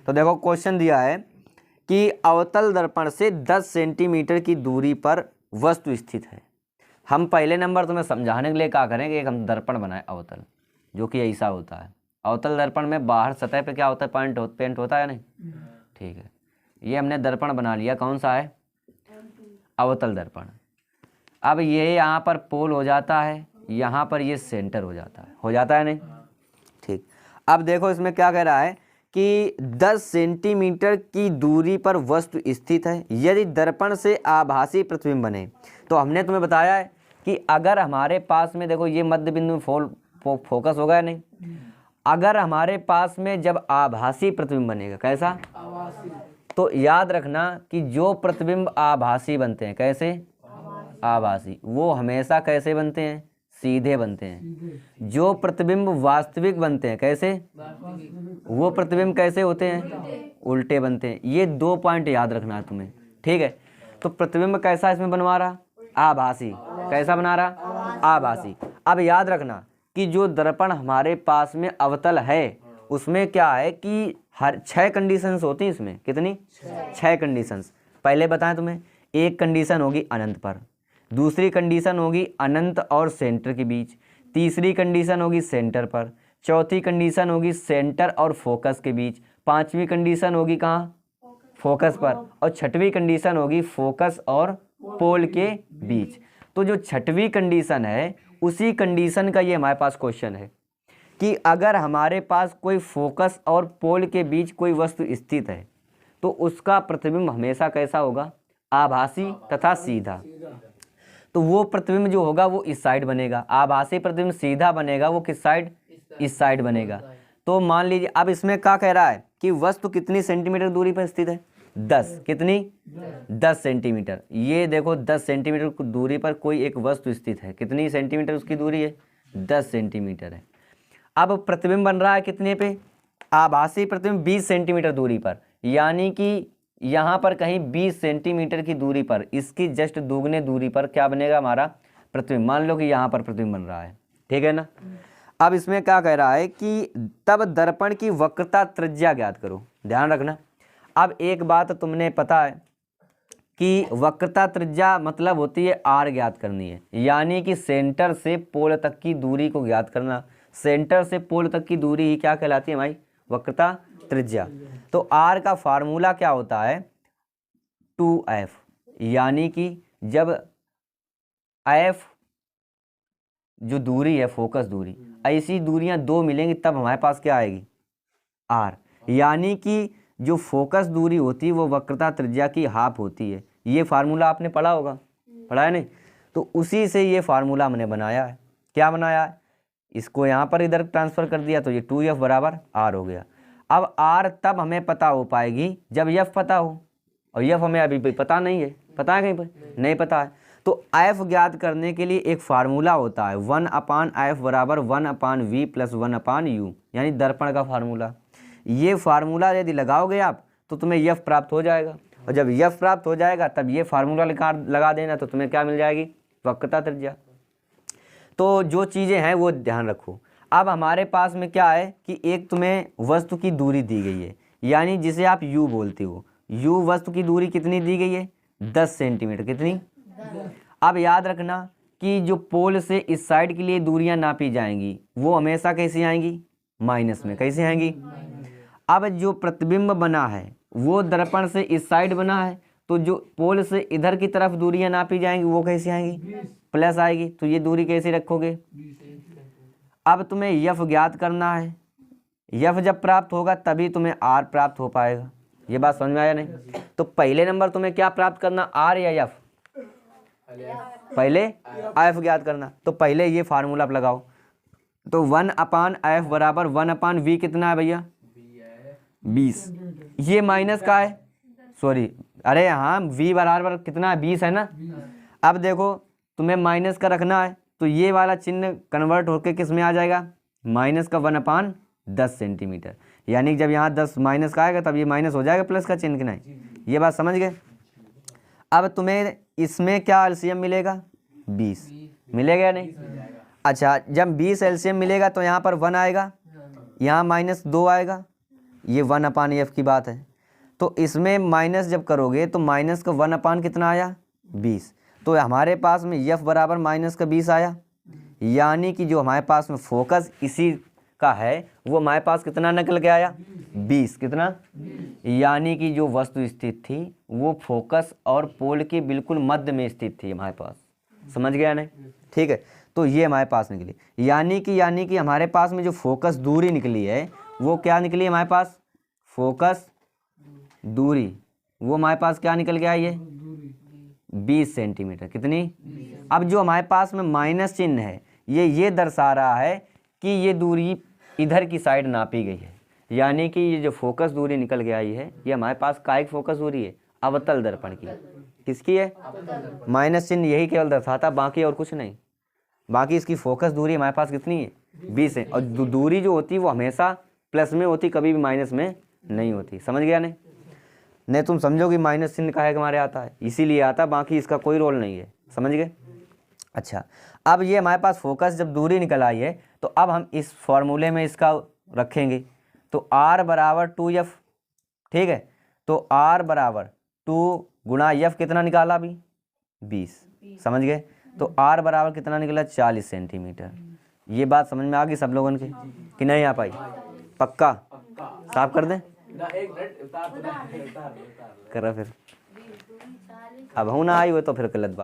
तो देखो क्वेश्चन दिया है कि अवतल दर्पण से 10 सेंटीमीटर की दूरी पर वस्तु स्थित है। हम पहले नंबर तुम्हें समझाने के लिए क्या करेंगे, एक हम दर्पण बनाए अवतल, जो कि ऐसा होता है। अवतल दर्पण में बाहर सतह पे क्या होता है, पेंट होता है नहीं, ठीक है। ये हमने दर्पण बना लिया, कौन सा है, अवतल दर्पण। अब ये यहाँ पर पोल हो जाता है, यहाँ पर ये सेंटर हो जाता है नहीं, ठीक। अब देखो इसमें क्या कह रहा है कि 10 सेंटीमीटर की दूरी पर वस्तु स्थित है यदि दर्पण से आभासी प्रतिबिंब बने। तो हमने तुम्हें बताया है कि अगर हमारे पास में, देखो ये मध्य बिंदु में फोकस होगा या नहीं, अगर हमारे पास में जब आभासी प्रतिबिंब बनेगा, कैसा, तो याद रखना कि जो प्रतिबिंब आभासी बनते हैं, कैसे, आभासी, वो हमेशा कैसे बनते हैं, सीधे बनते हैं। जो प्रतिबिंब वास्तविक बनते हैं, कैसे, वो प्रतिबिंब कैसे होते हैं, उल्टे बनते हैं। ये 2 पॉइंट याद रखना है तुम्हें, ठीक है। तो प्रतिबिंब कैसा इसमें बनवा रहा, आभासी, कैसा बना रहा, आभासी। अब याद रखना कि जो दर्पण हमारे पास में अवतल है उसमें क्या है कि हर 6 कंडीशंस होती हैं इसमें, कितनी, 6 कंडीशंस। पहले बताएं तुम्हें, एक कंडीशन होगी अनंत पर, दूसरी कंडीशन होगी अनंत और सेंटर के बीच, तीसरी कंडीशन होगी सेंटर पर, चौथी कंडीशन होगी सेंटर और फोकस के बीच, पांचवी कंडीशन होगी कहाँ, फोकस पर, और छठवीं कंडीशन होगी फोकस और पोल के बीच। तो जो छठवीं कंडीशन है उसी कंडीशन का ये हमारे पास क्वेश्चन है कि अगर हमारे पास कोई फोकस और पोल के बीच कोई वस्तु स्थित है तो उसका प्रतिबिंब हमेशा कैसा होगा, आभासी तथा सीधा। तो वो प्रतिबिंब जो होगा वो इस साइड बनेगा, आभासी प्रतिबिंब सीधा बनेगा, वो किस साइड, इस साइड बनेगा। तो मान लीजिए अब इसमें क्या कह रहा है कि वस्तु कितनी सेंटीमीटर दूरी पर स्थित है, 10, कितनी, 10 सेंटीमीटर। ये देखो 10 सेंटीमीटर दूरी पर कोई एक वस्तु स्थित है, कितनी सेंटीमीटर उसकी दूरी है, 10 सेंटीमीटर है। अब प्रतिबिंब बन रहा है कितने पे, आभासी प्रतिबिंब 20 सेंटीमीटर दूरी पर, यानी कि यहाँ पर कहीं 20 सेंटीमीटर की दूरी पर, इसकी जस्ट दोगुने दूरी पर क्या बनेगा हमारा प्रतिबिंब। मान लो कि यहाँ पर प्रतिबिंब बन रहा है, ठीक है ना। अब इसमें क्या कह रहा है कि तब दर्पण की वक्रता त्रिज्या ज्ञात करो। ध्यान रखना, अब एक बात तुमने पता है कि वक्रता त्रिज्या मतलब होती है आर ज्ञात करनी है, यानी कि सेंटर से पोल तक की दूरी को ज्ञात करना। सेंटर से पोल तक की दूरी ही क्या कहलाती है भाई, वक्रता त्रिज्या। तो आर का फार्मूला क्या होता है, 2f, यानी कि जब f जो दूरी है फोकस दूरी, ऐसी दूरियां 2 मिलेंगी तब हमारे पास क्या आएगी, r, यानी कि जो फोकस दूरी होती है वो वक्रता त्रिज्या की हाफ होती है। ये फार्मूला आपने पढ़ा होगा, पढ़ा है नहीं, तो उसी से ये फार्मूला हमने बनाया है। क्या बनाया है, इसको यहाँ पर इधर ट्रांसफर कर दिया तो ये 2f बराबर r हो गया। अब r तब हमें पता हो पाएगी जब f पता हो, और f हमें अभी पता नहीं है, पता है कहीं पर नहीं पता है। तो f ज्ञात करने के लिए एक फार्मूला होता है 1/f बराबर 1/v प्लस 1/u, यानी दर्पण का फार्मूला। ये फार्मूला यदि लगाओगे आप तो तुम्हें f प्राप्त हो जाएगा, और जब f प्राप्त हो जाएगा तब ये फार्मूला लगा देना तो तुम्हें क्या मिल जाएगी, वक्रता त्रिज्या। तो जो चीज़ें हैं वो ध्यान रखो। अब हमारे पास में क्या है कि एक तुम्हें वस्तु की दूरी दी गई है, यानी जिसे आप u बोलते हो, u वस्तु की दूरी कितनी दी गई है, 10 सेंटीमीटर, कितनी। अब याद रखना कि जो पोल से इस साइड के लिए दूरियां नापी जाएंगी वो हमेशा कैसी आएंगी, माइनस में, कैसे आएंगी। अब जो प्रतिबिंब बना है वो दर्पण से इस साइड बना है, तो जो पोल से इधर की तरफ दूरियां नापी जाएंगी वो कैसी आएंगी, प्लस आएगी। तो ये दूरी कैसे रखोगे। अब तुम्हें यफ ज्ञात करना है, यफ जब प्राप्त होगा तभी तुम्हें आर प्राप्त हो पाएगा। ये बात समझ में आया नहीं। तो पहले नंबर तुम्हें क्या प्राप्त करना, आर या यफ, पहले एफ ज्ञात करना। तो पहले ये फार्मूला आप लगाओ, तो 1/f बराबर 1/v कितना है भैया, 20। ये माइनस का है, सॉरी, अरे हाँ, v बराबर कितना है, 20 है ना। अब देखो तुम्हें माइनस का रखना है तो ये वाला चिन्ह कन्वर्ट होकर किस में आ जाएगा, माइनस का 1/10 सेंटीमीटर, यानी जब यहाँ 10 माइनस का आएगा तब ये माइनस हो जाएगा प्लस का चिन्ह कि नहीं। ये बात समझ गए। अब तुम्हें इसमें क्या एलसीएम मिलेगा, 20 मिलेगा या नहीं। अच्छा, जब 20 एलसीएम मिलेगा तो यहाँ पर 1 आएगा, यहाँ -2 आएगा, ये 1/f की बात है। तो इसमें माइनस जब करोगे तो माइनस का 1/, कितना आया 20। तो हमारे पास में f बराबर माइनस का 20 आया, यानी कि जो हमारे पास में फोकस इसी का है वो हमारे पास कितना निकल के आया 20। कितना, यानी कि जो वस्तु स्थित थी वो फोकस और पोल के बिल्कुल मध्य में स्थित थी हमारे पास। समझ गया नहीं? ठीक है, तो ये हमारे पास निकली, यानी कि हमारे पास में जो फोकस दूरी निकली है वो क्या निकली हमारे पास, फोकस दूरी वो हमारे पास क्या निकल के आई है 20 सेंटीमीटर। कितनी? अब जो हमारे पास में माइनस चिन्ह है ये दर्शा रहा है कि ये दूरी इधर की साइड नापी गई है, यानी कि ये जो फोकस दूरी निकल के आई है ये हमारे पास कायिक फोकस दूरी है अवतल दर्पण की। किसकी है? माइनस चिन्ह यही केवल दर्शाता, बाकी और कुछ नहीं। बाकी इसकी फोकस दूरी हमारे पास कितनी है 20 है, और दूरी जो होती है वो हमेशा प्लस में होती, कभी भी माइनस में नहीं होती। समझ गया नहीं? नहीं तुम समझोगे माइनस चिन्ह काहे हमारे आता है, इसीलिए आता, बाकी इसका कोई रोल नहीं है। समझ गए? अच्छा, अब ये हमारे पास फोकस जब दूरी निकल आई है तो अब हम इस फॉर्मूले में इसका रखेंगे, तो r बराबर 2f। ठीक है, तो r बराबर 2 गुणा f कितना निकाला अभी 20। समझ गए? तो r बराबर कितना निकला 40 सेंटीमीटर। ये बात समझ में आ गई सब लोगों के कि नहीं आ पाई? पक्का? साफ कर दें? करा फिर अब हूँ ना आई हो तो फिर गलत बात।